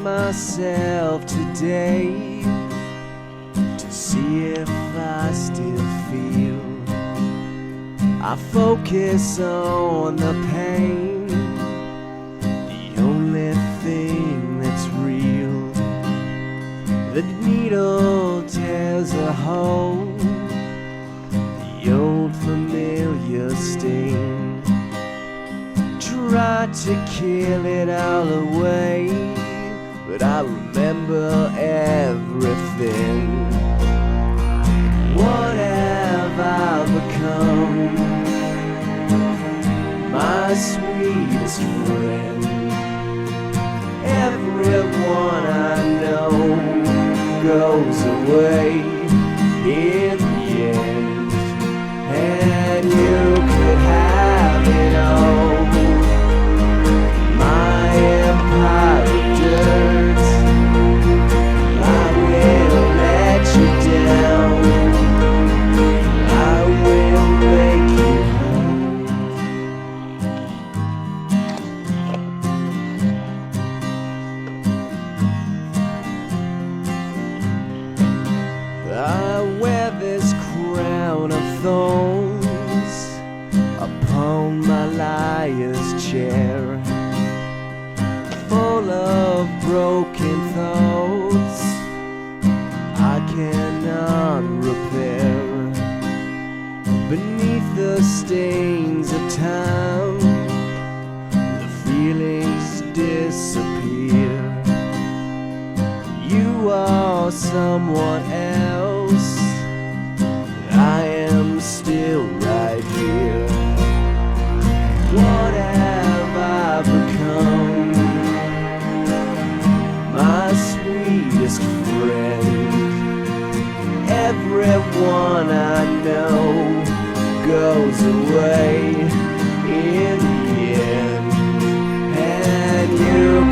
myself today to see if I still feel. I focus on the pain, the only thing that's real. The needle tears a hole, the old familiar sting. Try to kill it all away, but I remember everything. What have I become? My sweetest friend. Everyone I know goes away in the end, and you could have it all. My empire of dirt, I will let you down. I will make you home. I wear this crown of thorns upon my liar's chair, full of broken thoughts I cannot repair. Beneath the stains of time, the feelings disappear. You are someone else, I am still right here. What have I become? My sweetest friend. Everyone I know goes away in the end, and you